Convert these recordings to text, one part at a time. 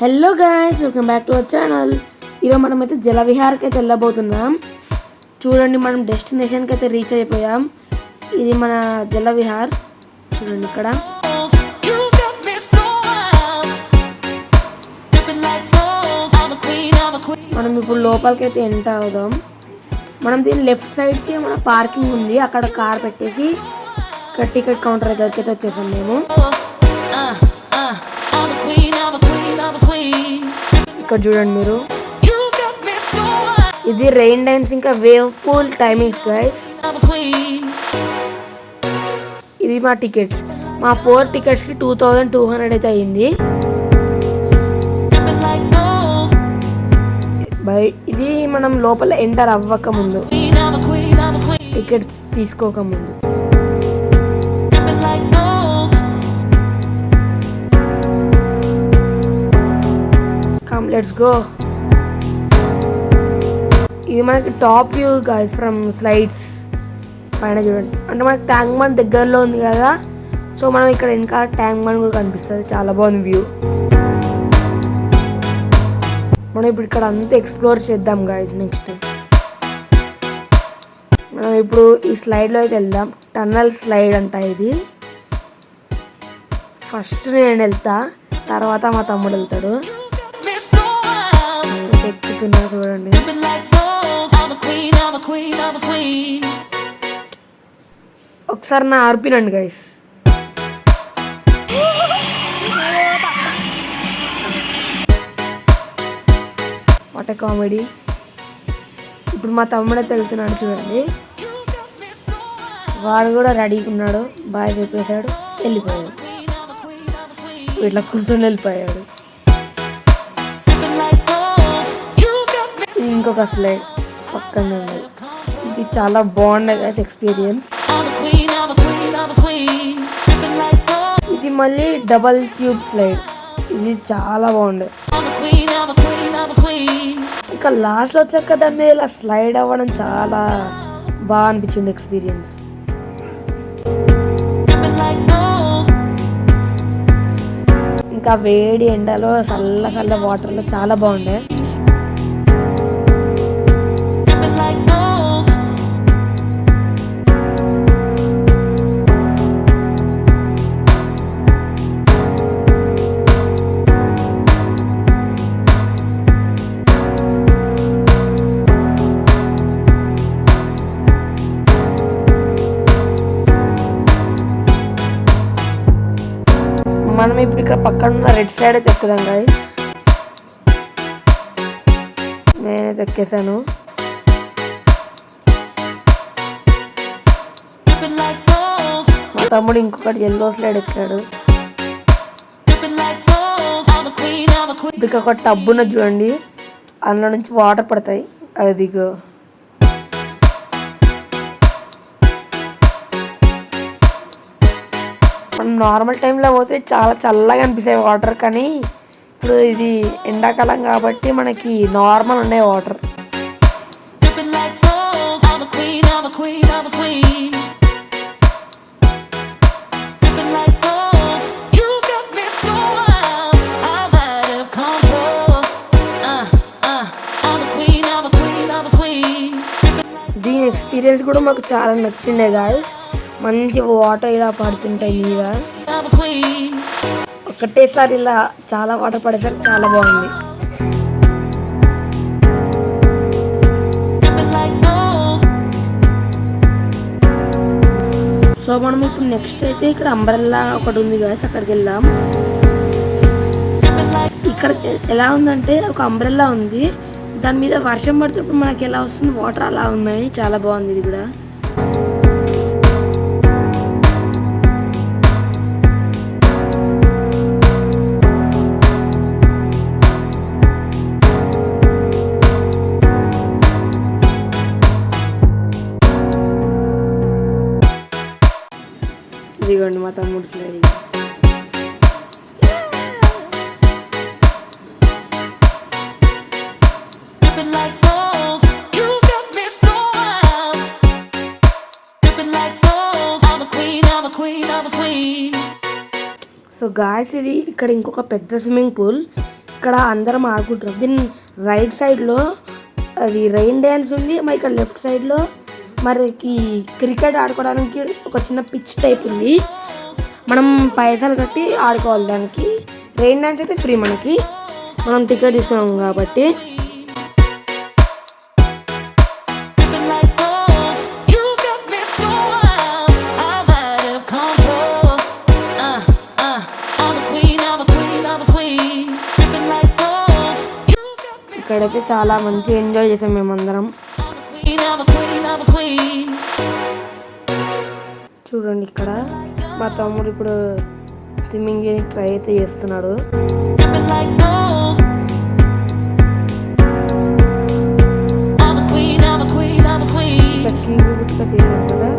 Hello guys, welcome back to our channel. ఈరోజు మనమైతే జలవిహార్కి అయితే వెళ్ళబోతున్నాం. చూడండి, మనం డెస్టినేషన్కి అయితే రీచ్ అయిపోయాం. ఇది మన జలవిహార్. చూడండి ఇక్కడ మనం ఇప్పుడు లోపలికి అయితే ఎంటర్ అవుదాం. మనం దీని లెఫ్ట్ సైడ్కి మన పార్కింగ్ ఉంది, అక్కడ కార్ పెట్టేసి ఇక్కడ టికెట్ కౌంటర్ దగ్గరికి అయితే వచ్చేసాం మేము. ఇక్కడ చూడండి మీరు, ఇది రెయిన్ డాన్స్ ఇంకా వేవ్ పూల్ టైమింగ్స్ గైస్. ఇది మా టికెట్స్, మా 4 టికెట్స్కి 2200 అయితే అయ్యింది. ఇది మనం లోపల ఎంటర్ అవ్వక ముందు, టికెట్స్ తీసుకోక ముందు. Let's go. ఇది మనకి top view guys from slides పైన చూడండి. అంటే మనకి ట్యాంక్ బండ్ దగ్గరలో ఉంది కదా, సో మనం ఇక్కడ ఇంకా ట్యాంక్ బండ్ కూడా కనిపిస్తుంది. చాలా బాగుంది వ్యూ. మనం ఇప్పుడు ఇక్కడ అంతా ఎక్స్ప్లోర్ చేద్దాం గైస్. నెక్స్ట్ మనం ఇప్పుడు ఈ స్లైడ్లో అయితే వెళ్దాం. టన్నల్ స్లైడ్ అంట ఇది. ఫస్ట్ నేను వెళ్తా, తర్వాత మా తమ్ముడు వెళ్తాడు. ఎక్కుతున్నా చూడండి. ఒకసారి నా ఆర్పినండి గైస్. What a comedy. ఇప్పుడు మా తమ్ముడైతే వెళ్తున్నాడు చూడండి. వాడు కూడా రెడీగా ఉన్నాడు, బాయ్ చెప్పేశాడు, వెళ్ళిపోయాడు. ఇట్లా కూర్చొని వెళ్ళిపోయాడు. ఇంకొక స్లైడ్ పక్కన ఉన్నది. ఇది చాలా బాగుండేది అయితే ఎక్స్పీరియన్స్. ఇది మళ్ళీ డబల్ ట్యూబ్ స్లైడ్. ఇది చాలా బాగుండేది. ఇంకా లాస్ట్లో వచ్చాక దాని మీద ఇలా స్లైడ్ అవ్వడం చాలా బాగా అనిపించింది ఎక్స్పీరియన్స్. ఇంకా వేడి ఎండలో చల్ల వాటర్లో చాలా బాగుండే. మనం ఇప్పుడు ఇక్కడ పక్కన ఉన్న రెడ్ సైడ్ అయితే ఎక్కుదాం గాయస్. నేనైతే ఎక్కేసాను. మా తమ్ముడు ఇంకొకటి ఎల్లో స్లైడ్ ఎక్కాడు. ఇక ఒక టబ్ ఉన్నది చూడండి, అందులో నుంచి వాటర్ పడతాయి. అదిగో మనం నార్మల్ టైంలో పోతే చాలా చల్లగా అనిపిస్తాయి వాటర్, కానీ ఇప్పుడు ఇది ఎండాకాలం కాబట్టి మనకి నార్మల్ ఉన్నాయి వాటర్. దీని ఎక్స్పీరియన్స్ కూడా మాకు చాలా నచ్చిండే గాయస్. మంచి వాటర్ ఇలా పడుతుంటాయి మీద. ఒకటేసారి ఇలా చాలా వాటర్ పడేసరికి చాలా బాగుంది. సో మనం ఇప్పుడు నెక్స్ట్ అయితే ఇక్కడ అంబ్రెల్లా ఒకటి ఉంది కదా, అక్కడికి వెళ్దాం. ఇక్కడ ఎలా ఉందంటే ఒక అంబ్రెల్లా ఉంది, దాని మీద వర్షం పడుతున్నప్పుడు మనకి ఎలా వస్తుంది వాటర్ అలా ఉన్నాయి. చాలా బాగుంది ఇది కూడా. ఇదిగోండి మా తమ్ముడు స్లైడ్. సో గాయస్, ఇది ఇక్కడ ఇంకొక పెద్ద స్విమ్మింగ్ పూల్. ఇక్కడ అందరం ఆడుకుంటారు. దీని రైట్ సైడ్లో అది రెయిన్ డ్యాన్స్ ఉంది. మరి ఇక్కడ లెఫ్ట్ సైడ్లో మరికి క్రికెట్ ఆడుకోవడానికి ఒక చిన్న పిచ్ టైప్ ఉంది. మనం పైసలు కట్టి ఆడుకోవాలి. దానికి రెయిన్ డ్యాన్స్ అయితే ఫ్రీ, మనకి మనం టికెట్ తీసుకున్నాం కాబట్టి. ఇక్కడైతే చాలా మంచిగా ఎంజాయ్ చేసాం మేమందరం. చూడండి, ఇక్కడ మా తమ్ముడు ఇప్పుడు స్విమ్మింగ్ ట్రై అయితే చేస్తున్నాడు. చేసాం కదా.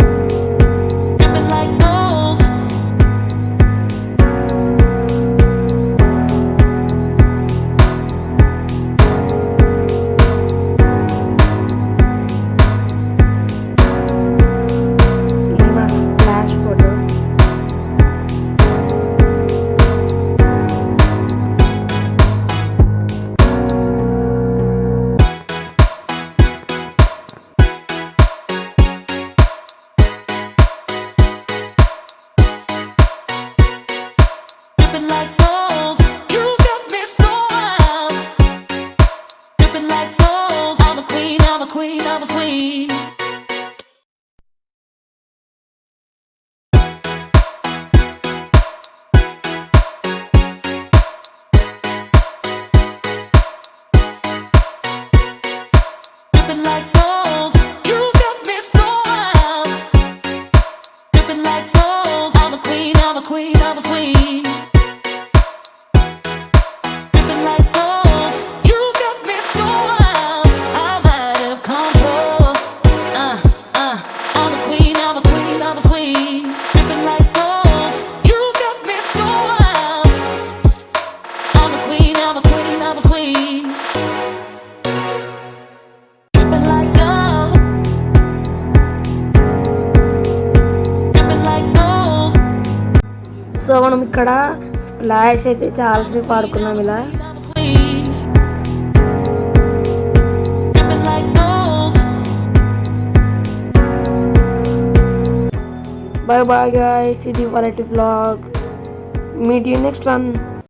సో మనం ఇక్కడ స్ప్లాష్ అయితే చాలాసేపు ఆడుకున్నాం ఇలా. Bye bye guys, ఇది వాటి vlog. Meet you next one.